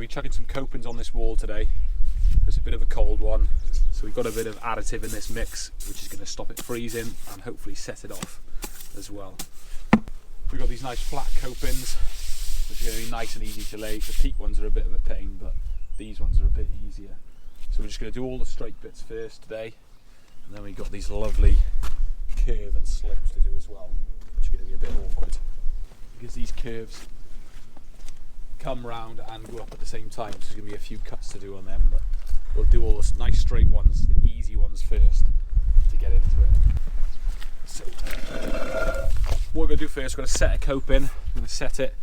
we're chucking some copings on this wall today. It's a bit of a cold one, so we've got a bit of additive in this mix which is going to stop it freezing and hopefully set it off as well. We've got these nice flat copings which are going to be nice and easy to lay. The peak ones are a bit of a pain, but these ones are a bit easier. So we're just going to do all the straight bits first today, and then we've got these lovely curve and slopes to do as well, which are going to be a bit awkward because these curves come round and go up at the same time, so there's going to be a few cuts to do on them, but we'll do all the nice straight ones, the easy ones first to get into it. So what we're going to do first, we're going to set a coping. We're going to set it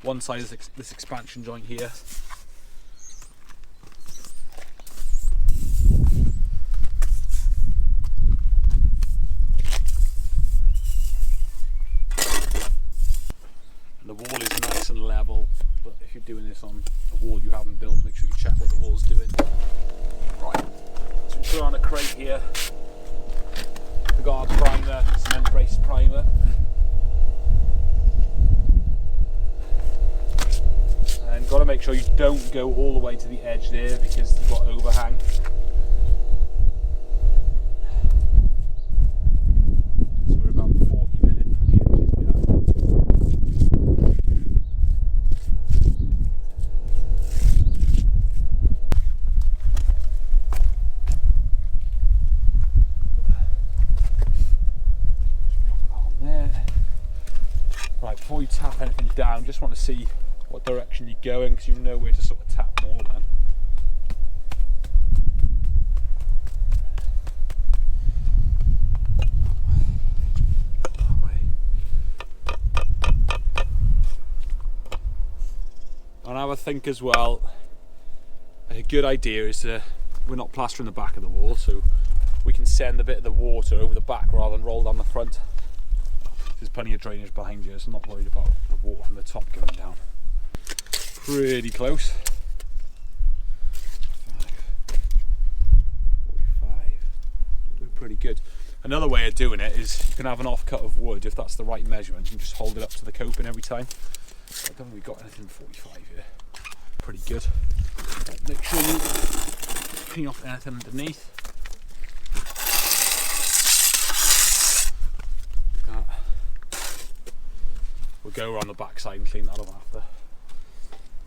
one side of this expansion joint here. The wall is nice and level, but if you're doing this on a wall you haven't built, make sure you check what the wall's doing. Right, so we put on a crate here. We've got our primer, cement braced primer. And got to make sure you don't go all the way to the edge there because you've got overhang. So we're about 40 minutes from the edges behind. Right, before you tap anything down, just want to see what direction you're going, because you know where to sort of tap more then. And I would think as well, a good idea is we're not plastering the back of the wall, so we can send a bit of the water over the back rather than roll down the front. There's plenty of drainage behind you, so I'm not worried about the water from the top going down. Pretty close. 45. We're pretty good. Another way of doing it is you can have an offcut of wood if that's the right measurement. You just hold it up to the coping every time. I don't think we've got anything 45 here. Pretty good. Right, make sure you clean off anything underneath. We'll go around the back side and clean that up after.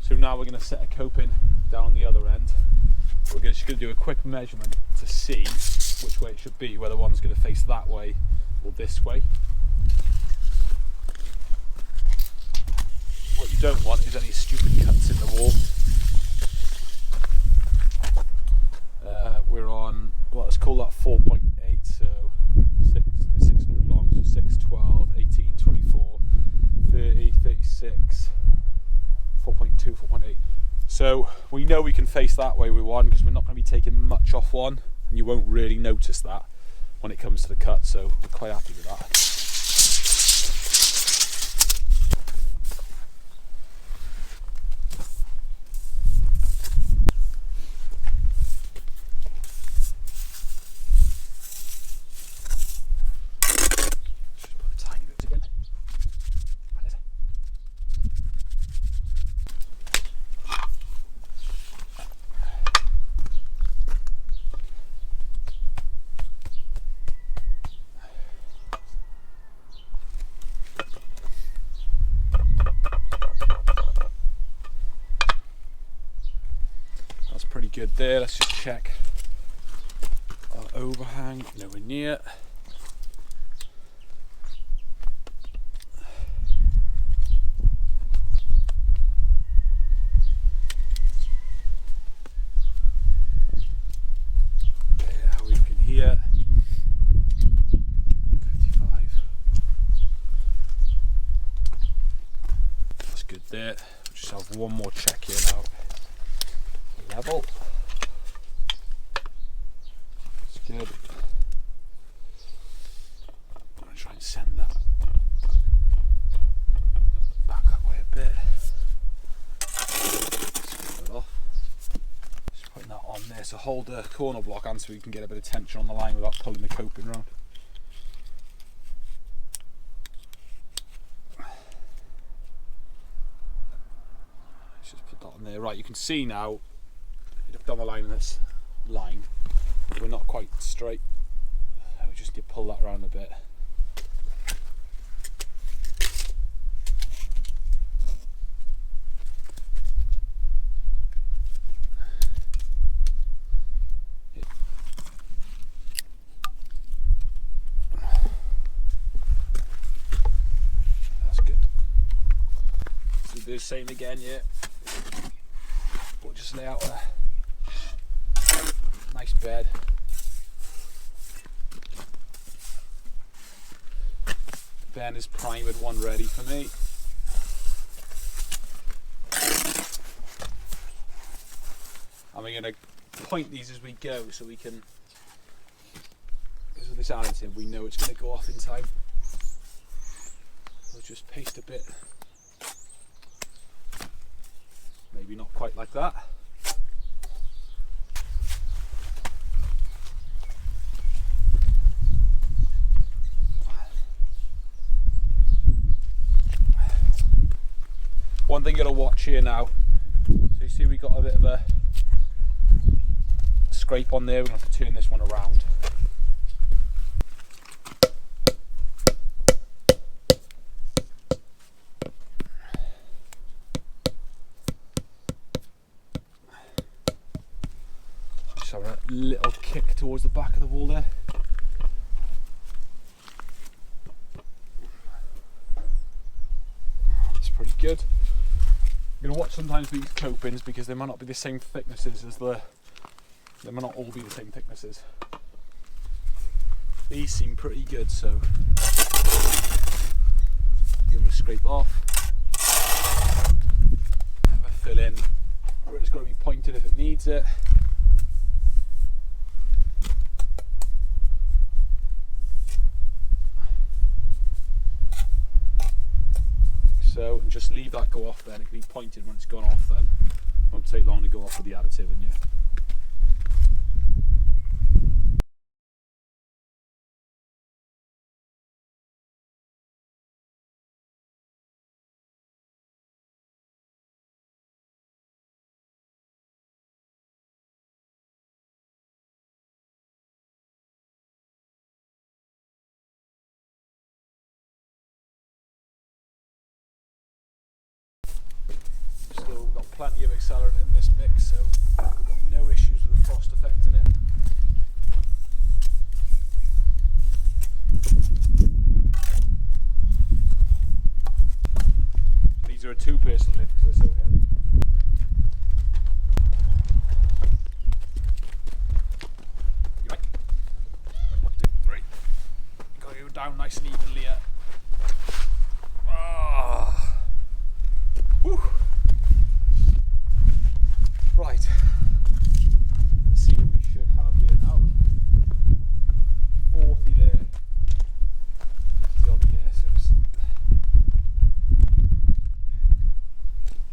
So now we're going to set a coping down the other end. We're just going to do a quick measurement to see which way it should be, whether one's going to face that way or this way. What you don't want is any stupid cuts in the wall. We're on, well, let's call that 4.8, so 600 long, so 6, 12, 18, 24, 30, 36, 4.2, 4.8. So we know we can face that way with one because we're not going to be taking much off one, and you won't really notice that when it comes to the cut, so we're quite happy with that. Pretty good there. Let's just check our overhang, nowhere near. There we can hear 55. That's good there. Just have one more check here now. Level. That's good. I'm going to try and send that back that way a bit. Just put it off. Just putting that on there to hold the corner block on so we can get a bit of tension on the line without pulling the coping around. Let's just put Dot on there. Right, you can see now, if you look down the line of this line, we're not quite straight. We just need to pull that around a bit. That's good. So we'll do the same again, yeah. We'll just lay out a nice bed. Ben is primed, one ready for me. And we're going to point these as we go so we can, because of this additive, we know it's going to go off in time. We'll just paste a bit. Maybe not quite like that. One thing you've got to watch here now, so you see we got a bit of a scrape on there, we're going to have to turn this one around. Just have a little kick towards the back of the wall there. It's pretty good. You're going to watch sometimes these copings because they might not be the same thicknesses as they might not all be the same thicknesses. These seem pretty good, so give them a scrape off. Have a fill in where it's got to be pointed if it needs it. So, and just leave that go off then, it can be pointed when it's gone off then. Won't take long to go off with the additive in you. Still got plenty of accelerant in this mix, so got no issues with the frost affecting it. These are a two-person lift because they're so heavy. You right? 1, 2, 3. Got to go down nice and evenly here. Ah. Whew. Right, let's see what we should have here now. 40 there, 50 odd there, so it's a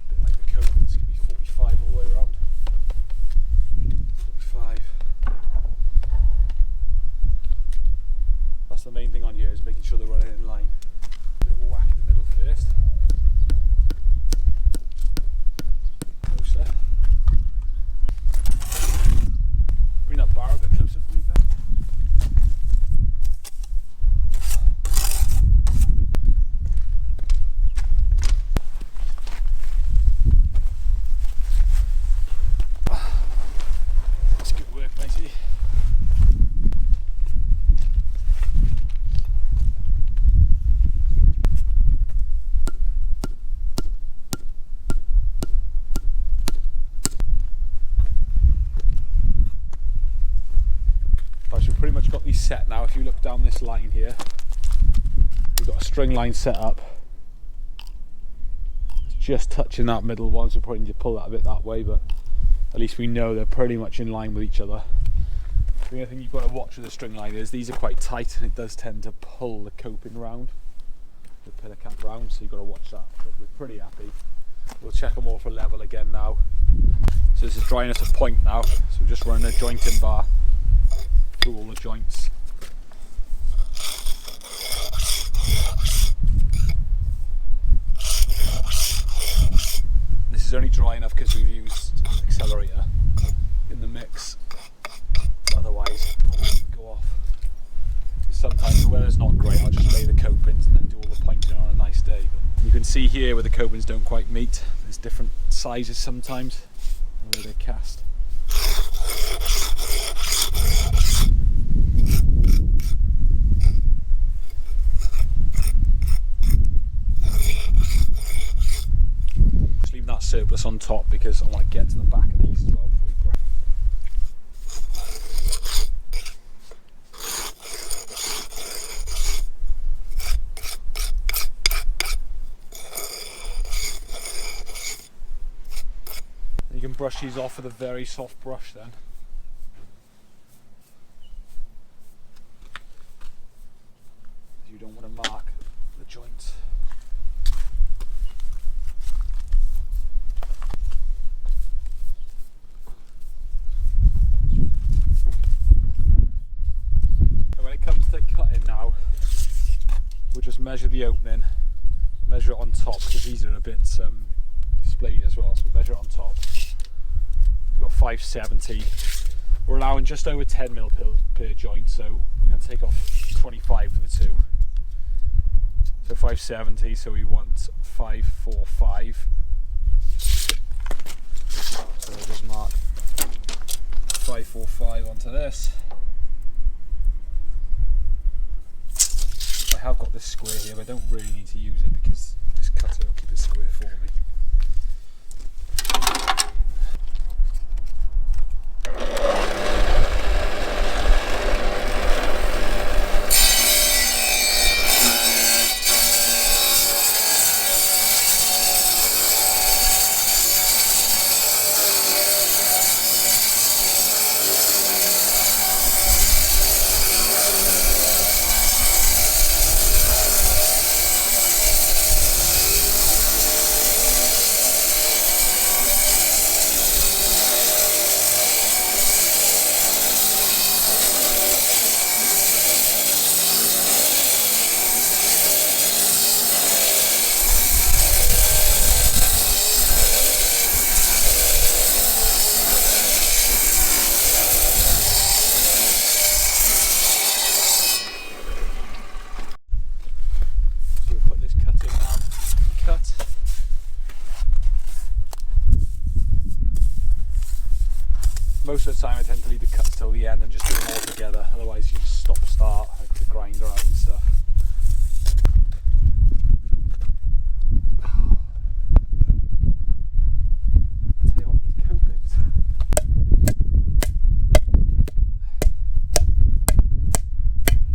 bit like the coping, it's going to be 45 all the way around. 45. That's the main thing on here, is making sure they're running in line. A bit of a whack in the middle first. Closer. Bring that bar a bit closer for me there. That's good work, matey. Right, so we've pretty much got these set now. If you look down this line here, we've got a string line set up. It's just touching that middle one, so we probably need to pull that a bit that way, but at least we know they're pretty much in line with each other. The only thing you've got to watch with the string line is these are quite tight and it does tend to pull the coping round, the pillar cap round, so you've got to watch that. But we're pretty happy. We'll check them all for level again now. So this is drying us a point now, so we're just running a jointing bar through all the joints. This is only dry enough because we've used accelerator in the mix. Otherwise, it will go off. Sometimes the weather's not great, I'll just lay the copings and then do all the pointing on a nice day. But you can see here where the copings don't quite meet. There's different sizes sometimes, and where they're cast. Just leave that surplus on top because I want to get to the back of these as well before we press. You can brush these off with a very soft brush then. You don't want to mark the joints. And when it comes to cutting now, we'll just measure the opening, measure it on top because these are a bit displayed as well, so measure it on top. We've got 570. We're allowing just over 10mm per joint, so we're going to take off 25 for the two. So 570, so we want 545. So we'll just mark 545 onto this. I have got this square here, but I don't really need to use it because this cutter will keep it square for me. Most of the time I tend to leave the cuts till the end and just do them all together, otherwise you just stop start like with the grinder out and stuff. I'll tell you what, these copings.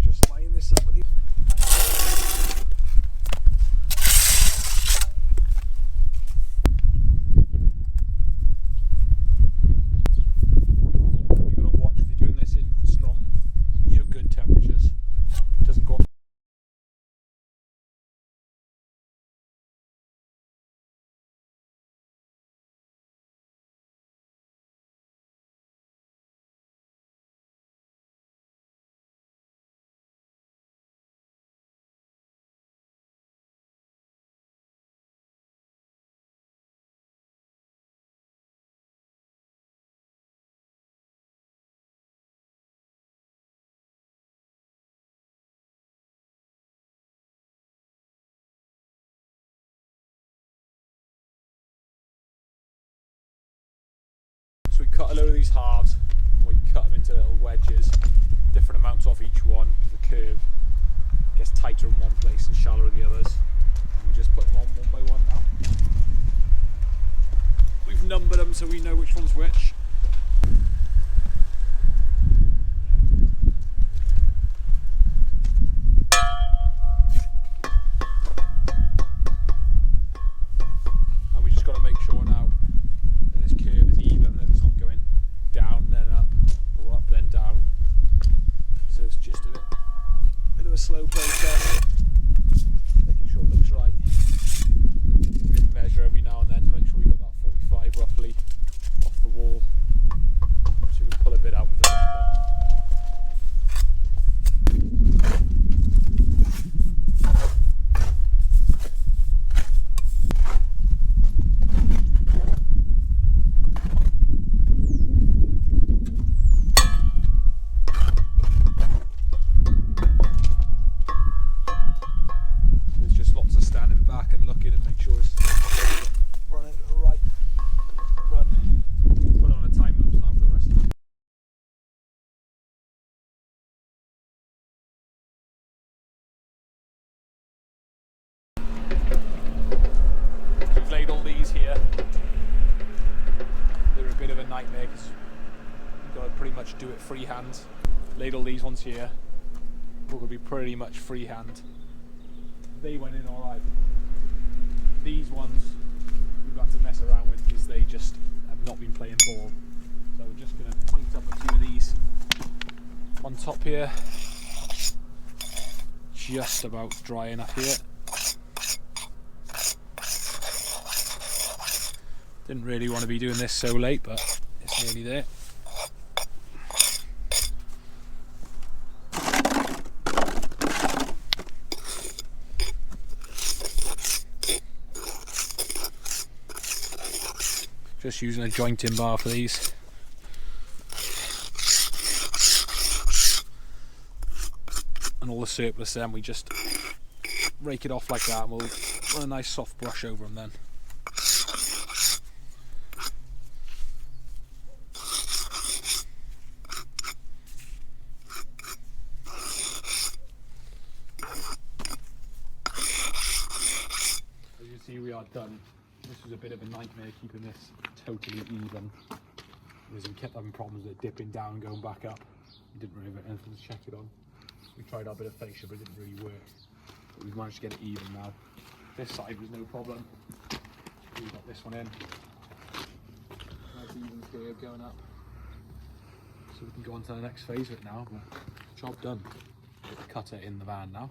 Just line this up with the So we cut a load of these halves, and we cut them into little wedges, different amounts off each one, because the curve gets tighter in one place and shallower in the others. And we just put them on one by one now. We've numbered them so we know which one's which. And we just got to make sure now that this curve is even, that it's not going down then up, or up then down. So it's just a bit of a slow process, making sure it looks right. We just measure every now and then to make sure we got that 45 roughly off the wall. much do it freehand. Ladle these ones here, we're going to be pretty much freehand. They went in alright. These ones we've got to mess around with because they just have not been playing ball. So we're just going to point up a few of these on top here. Just about drying up here. Didn't really want to be doing this so late, but it's nearly there. Just using a jointing bar for these. And all the surplus then we just rake it off like that, and we'll run a nice soft brush over them then. As you see, we are done. This was a bit of a nightmare keeping this totally even, because we kept having problems with it dipping down and going back up. We didn't really have anything to check it on. We tried our bit of fascia, but it didn't really work. But we've managed to get it even now. This side was no problem. We've got this one in. Nice even curve going up. So we can go on to the next phase of it now. But job done. Get the cutter in the van now.